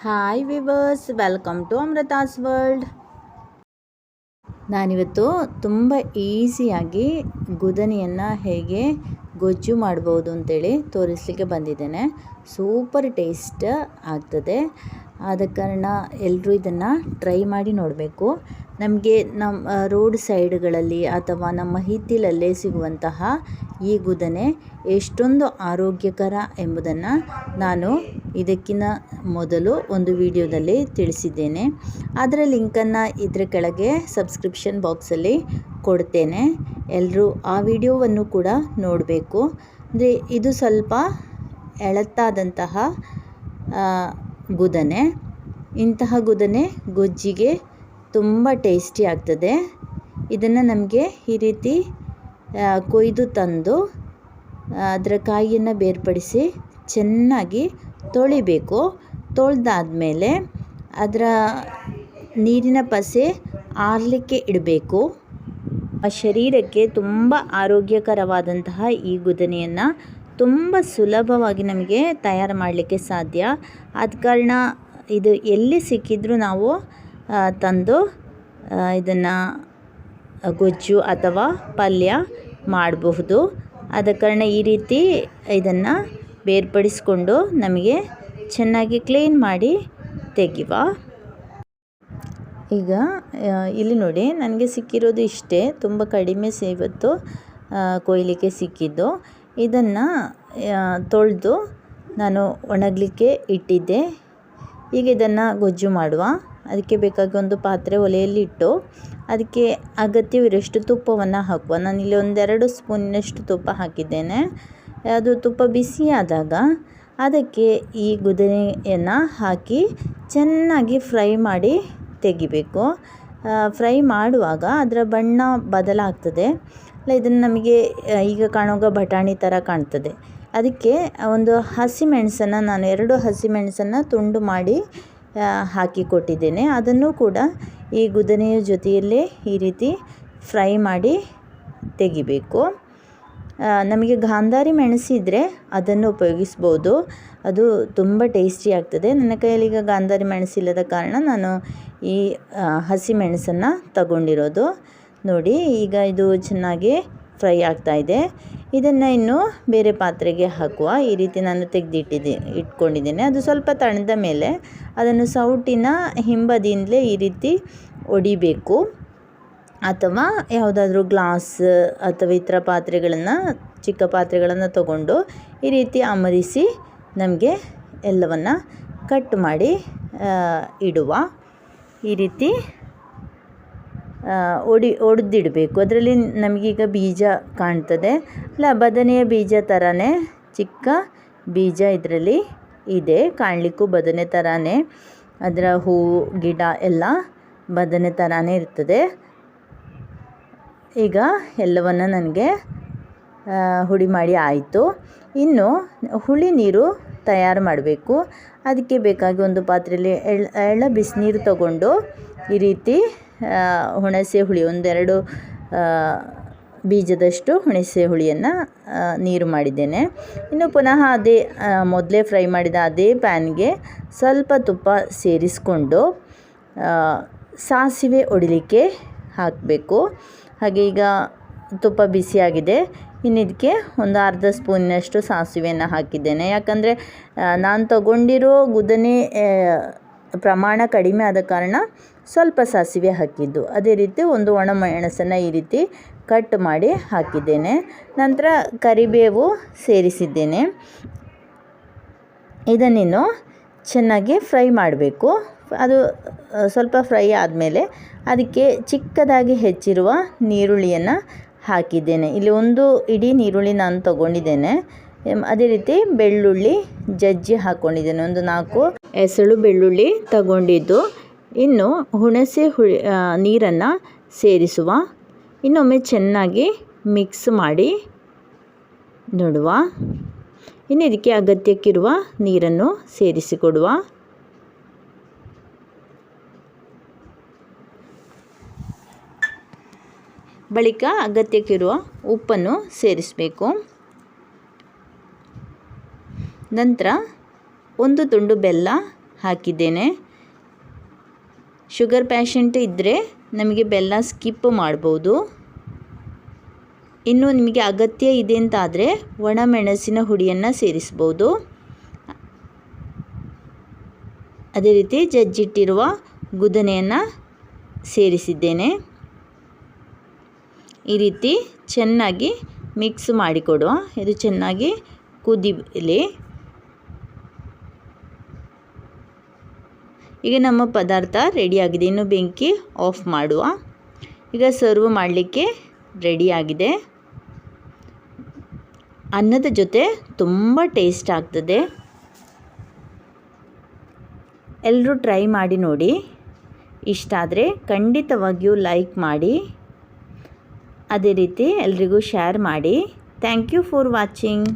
Hi viewers, welcome to Amrutha's world. ನಾನಿವತ್ತು ತುಂಬ ಈಸಿಯಾಗಿ ಗುದನೆಯನ್ನು ಹೇಗೆ ಗೊಜ್ಜು ಮಾಡ್ಬೋದು ಅಂತೇಳಿ ತೋರಿಸಲಿಕ್ಕೆ ಬಂದಿದ್ದೇನೆ. ಸೂಪರ್ ಟೇಸ್ಟ್ ಆಗ್ತದೆ. ಆದ ಕಾರಣ ಎಲ್ಲರೂ ಇದನ್ನು ಟ್ರೈ ಮಾಡಿ ನೋಡಬೇಕು. ನಮಗೆ ನಮ್ಮ ರೋಡ್ ಸೈಡ್ಗಳಲ್ಲಿ ಅಥವಾ ನಮ್ಮ ಹಿತ್ತಲಲ್ಲೇ ಸಿಗುವಂತಹ ಈ ಗುದನೆ ಎಷ್ಟೊಂದು ಆರೋಗ್ಯಕರ ಎಂಬುದನ್ನು ನಾನು ಇದಕ್ಕಿಂತ ಮೊದಲು ಒಂದು ವಿಡಿಯೋದಲ್ಲಿ ತಿಳಿಸಿದ್ದೇನೆ. ಅದರ ಲಿಂಕನ್ನು ಇದರ ಕೆಳಗೆ ಸಬ್ಸ್ಕ್ರಿಪ್ಷನ್ ಬಾಕ್ಸಲ್ಲಿ ಕೊಡ್ತೇನೆ. ಎಲ್ಲರೂ ಆ ವಿಡಿಯೋವನ್ನು ಕೂಡ ನೋಡಬೇಕು. ಅಂದರೆ ಇದು ಸ್ವಲ್ಪ ಎಳತ್ತಾದಂತಹ ಗುದನೆ. ಇಂತಹ ಗುದನೆ ಗೊಜ್ಜಿಗೆ ತುಂಬ ಟೇಸ್ಟಿ ಆಗ್ತದೆ. ಇದನ್ನು ನಮಗೆ ಈ ರೀತಿ ಕೊಯ್ದು ತಂದು ಅದರ ಕಾಯಿಯನ್ನು ಬೇರ್ಪಡಿಸಿ ಚೆನ್ನಾಗಿ ತೊಳಿಬೇಕು. ತೊಳೆದಾದ್ಮೇಲೆ ಅದರ ನೀರಿನ ಪಸೆ ಆರಲಿಕ್ಕೆ ಇಡಬೇಕು. ಶರೀರಕ್ಕೆ ತುಂಬ ಆರೋಗ್ಯಕರವಾದಂತಹ ಈ ಗುದನೆಯನ್ನು ತುಂಬ ಸುಲಭವಾಗಿ ನಮಗೆ ತಯಾರು ಮಾಡಲಿಕ್ಕೆ ಸಾಧ್ಯ. ಆದ ಕಾರಣ ಇದು ಎಲ್ಲಿ ಸಿಕ್ಕಿದ್ರೂ ನಾವು ತಂದು ಇದನ್ನು ಗೊಜ್ಜು ಅಥವಾ ಪಲ್ಯ ಮಾಡಬಹುದು. ಆದ ಕಾರಣ ಈ ರೀತಿ ಇದನ್ನು ಬೇರ್ಪಡಿಸಿಕೊಂಡು ನಮಗೆ ಚೆನ್ನಾಗಿ ಕ್ಲೀನ್ ಮಾಡಿ ತೆಗಿವ. ಈಗ ಇಲ್ಲಿ ನೋಡಿ, ನನಗೆ ಸಿಕ್ಕಿರೋದು ಇಷ್ಟೇ, ತುಂಬ ಕಡಿಮೆ ಇವತ್ತು ಕೊಯ್ಲಿಕ್ಕೆ ಸಿಕ್ಕಿದ್ದು. ಇದನ್ನು ತೊಳೆದು ನಾನು ಒಣಗಲಿಕ್ಕೆ ಇಟ್ಟಿದ್ದೆ. ಈಗ ಇದನ್ನು ಗೊಜ್ಜು ಮಾಡುವ. ಅದಕ್ಕೆ ಬೇಕಾಗಿ ಒಂದು ಪಾತ್ರೆ ಒಲೆಯಲ್ಲಿ ಇಟ್ಟು ಅದಕ್ಕೆ ಅಗತ್ಯವಿರೋಷ್ಟು ತುಪ್ಪವನ್ನು ಹಾಕುವ. ನಾನಿಲ್ಲಿ 1-2 ಸ್ಪೂನಿನಷ್ಟು ತುಪ್ಪ ಹಾಕಿದ್ದೇನೆ. ಅದು ತುಪ್ಪ ಬಿಸಿಯಾದಾಗ ಅದಕ್ಕೆ ಈ ಗುದನೆಯನ್ನು ಹಾಕಿ ಚೆನ್ನಾಗಿ ಫ್ರೈ ಮಾಡಿ ತೆಗಿಬೇಕು. ಫ್ರೈ ಮಾಡುವಾಗ ಅದರ ಬಣ್ಣ ಬದಲಾಗ್ತದೆ. ಇದನ್ನು ನಮಗೆ ಈಗ ಕಾಣುವಾಗ ಬಟಾಣಿ ಥರ ಕಾಣ್ತದೆ. ಅದಕ್ಕೆ ಒಂದು ಹಸಿಮೆಣಸನ್ನು ನಾನು 2 ಹಸಿಮೆಣಸನ್ನು ತುಂಡು ಮಾಡಿ ಹಾಕಿ ಕೊಟ್ಟಿದ್ದೇನೆ. ಅದನ್ನು ಕೂಡ ಈ ಗುದನೆಯ ಜೊತೆಯಲ್ಲೇ ಈ ರೀತಿ ಫ್ರೈ ಮಾಡಿ ತೆಗಿಬೇಕು. ನಮಗೆ ಗಾಂಧಾರಿ ಮೆಣಸಿದ್ರೆ ಅದನ್ನು ಉಪಯೋಗಿಸ್ಬೋದು. ಅದು ತುಂಬ ಟೇಸ್ಟಿ ಆಗ್ತದೆ. ನನ್ನ ಕೈಯಲ್ಲಿ ಈಗ ಗಾಂಧಾರಿ ಮೆಣಸಿಲ್ಲದ ಕಾರಣ ನಾನು ಈ ಹಸಿಮೆಣಸನ್ನು ತಗೊಂಡಿರೋದು. ನೋಡಿ, ಈಗ ಇದು ಚೆನ್ನಾಗಿ ಫ್ರೈ ಆಗ್ತಾಯಿದೆ. ಇದನ್ನು ಇನ್ನು ಬೇರೆ ಪಾತ್ರೆಗೆ ಹಾಕುವ. ಈ ರೀತಿ ನಾನು ಇಟ್ಕೊಂಡಿದ್ದೇನೆ. ಅದು ಸ್ವಲ್ಪ ತಣ್ಣದ ಮೇಲೆ ಅದನ್ನು ಸೌಟಿನ ಹಿಂಬದಿಯಿಂದಲೇ ಈ ರೀತಿ ಒಡಿಬೇಕು. ಅಥವಾ ಯಾವುದಾದ್ರೂ ಗ್ಲಾಸ್ ಅಥವಾ ಇತರ ಪಾತ್ರೆಗಳನ್ನು, ಚಿಕ್ಕ ಪಾತ್ರೆಗಳನ್ನು ತಗೊಂಡು ಈ ರೀತಿ ಅಮರಿಸಿ ನಮಗೆ ಎಲ್ಲವನ್ನು ಕಟ್ ಮಾಡಿ ಇಡುವ. ಈ ರೀತಿ ಒಡೆದಿಡಬೇಕು. ಅದರಲ್ಲಿ ನಮಗೀಗ ಬೀಜ ಕಾಣ್ತದೆ ಅಲ್ಲ, ಬದನೆಯ ಬೀಜ ಥರನೇ ಚಿಕ್ಕ ಬೀಜ ಇದರಲ್ಲಿ ಇದೆ. ಕಾಣಲಿಕ್ಕೂ ಬದನೆ ಥರನೇ, ಅದರ ಹೂವು ಗಿಡ ಎಲ್ಲ ಬದನೆ ಥರನೇ ಇರ್ತದೆ. ಈಗ ಎಲ್ಲವನ್ನು ನನಗೆ ಹುಡಿ ಮಾಡಿ ಆಯಿತು. ಇನ್ನು ಹುಳಿ ನೀರು ತಯಾರು ಮಾಡಬೇಕು. ಅದಕ್ಕೆ ಬೇಕಾಗಿ ಒಂದು ಪಾತ್ರೆಯಲ್ಲಿ ಎಳ್ಳ ಬಿಸಿನೀರು ತಗೊಂಡು ಈ ರೀತಿ ಹುಣಸೆ ಹುಳಿ 1-2 ಬೀಜದಷ್ಟು ಹುಣಸೆ ಹುಳಿಯನ್ನು ನೀರು ಮಾಡಿದ್ದೇನೆ. ಇನ್ನು ಪುನಃ ಅದೇ ಮೊದಲೇ ಫ್ರೈ ಮಾಡಿದ ಅದೇ ಪ್ಯಾನ್ಗೆ ಸ್ವಲ್ಪ ತುಪ್ಪ ಸೇರಿಸಿಕೊಂಡು ಸಾಸಿವೆ ಒಡಿಲಿಕ್ಕೆ ಹಾಕಬೇಕು. ಹಾಗೆ ಈಗ ತುಪ್ಪ ಬಿಸಿಯಾಗಿದೆ. ಇನ್ನು ಇದಕ್ಕೆ ಒಂದು ಅರ್ಧ ಸ್ಪೂನಿನಷ್ಟು ಸಾಸಿವೆಯನ್ನು ಹಾಕಿದ್ದೇನೆ. ಯಾಕಂದರೆ ನಾನು ತಗೊಂಡಿರೋ ಗುದನೆ ಪ್ರಮಾಣ ಕಡಿಮೆ ಆದ ಕಾರಣ ಸ್ವಲ್ಪ ಸಾಸಿವೆ ಹಾಕಿದ್ದು. ಅದೇ ರೀತಿ ಒಂದು ಒಣಮೆಣಸನ್ನು ಈ ರೀತಿ ಕಟ್ ಮಾಡಿ ಹಾಕಿದ್ದೇನೆ. ನಂತರ ಕರಿಬೇವು ಸೇರಿಸಿದ್ದೇನೆ. ಇದನ್ನಿನ್ನು ಚೆನ್ನಾಗಿ ಫ್ರೈ ಮಾಡಬೇಕು. ಅದು ಸ್ವಲ್ಪ ಫ್ರೈ ಆದಮೇಲೆ ಅದಕ್ಕೆ ಚಿಕ್ಕದಾಗಿ ಹೆಚ್ಚಿರುವ ನೀರುಳ್ಳಿಯನ್ನು ಹಾಕಿದ್ದೇನೆ. ಇಲ್ಲಿ 1 ಇಡೀ ನೀರುಳ್ಳಿ ನಾನು ತಗೊಂಡಿದ್ದೇನೆ. ಅದೇ ರೀತಿ ಬೆಳ್ಳುಳ್ಳಿ ಜಜ್ಜಿ ಹಾಕ್ಕೊಂಡಿದ್ದೇನೆ. ಒಂದು 4 ಎಸಳು ಬೆಳ್ಳುಳ್ಳಿ ತಗೊಂಡಿದ್ದು. ಇನ್ನು ಹುಣಸೆ ನೀರನ್ನು ಸೇರಿಸುವ. ಇನ್ನೊಮ್ಮೆ ಚೆನ್ನಾಗಿ ಮಿಕ್ಸ್ ಮಾಡಿ ನೋಡುವ. ಇನ್ನು ಇದಕ್ಕೆ ಅಗತ್ಯಕ್ಕಿರುವ ನೀರನ್ನು ಸೇರಿಸಿಕೊಡುವ. ಬಳಿಕ ಅಗತ್ಯಕ್ಕಿರುವ ಉಪ್ಪನ್ನು ಸೇರಿಸಬೇಕು. ನಂತರ 1 ತುಂಡು ಬೆಲ್ಲ ಹಾಕಿದ್ದೇನೆ. ಶುಗರ್ ಪೇಷಂಟ್ ಇದ್ದರೆ ನಮಗೆ ಬೆಲ್ಲ ಸ್ಕಿಪ್ ಮಾಡ್ಬೋದು. ಇನ್ನು ನಿಮಗೆ ಅಗತ್ಯ ಇದೆ ಅಂತಾದರೆ ಒಣಮೆಣಸಿನ ಹುಡಿಯನ್ನು ಸೇರಿಸ್ಬೋದು. ಅದೇ ರೀತಿ ಜಜ್ಜಿಟ್ಟಿರುವ ಗುದನೆಯನ್ನು ಸೇರಿಸಿದ್ದೇನೆ. ಈ ರೀತಿ ಚೆನ್ನಾಗಿ ಮಿಕ್ಸ್ ಮಾಡಿಕೊಡುವ. ಇದು ಚೆನ್ನಾಗಿ ಕುದಿಲಿ. ಈಗ ನಮ್ಮ ಪದಾರ್ಥ ರೆಡಿಯಾಗಿದೆ. ಇನ್ನು ಬೆಂಕಿ ಆಫ್ ಮಾಡುವ. ಈಗ ಸರ್ವ್ ಮಾಡಲಿಕ್ಕೆ ರೆಡಿಯಾಗಿದೆ. ಅನ್ನದ ಜೊತೆ ತುಂಬ ಟೇಸ್ಟ್ ಆಗ್ತದೆ. ಎಲ್ಲರೂ ಟ್ರೈ ಮಾಡಿ ನೋಡಿ. ಇಷ್ಟ ಆದರೆ ಖಂಡಿತವಾಗಿಯೂ ಲೈಕ್ ಮಾಡಿ. ಅದೇ ರೀತಿ ಎಲ್ರಿಗೂ ಶೇರ್ ಮಾಡಿ. Thank you for watching.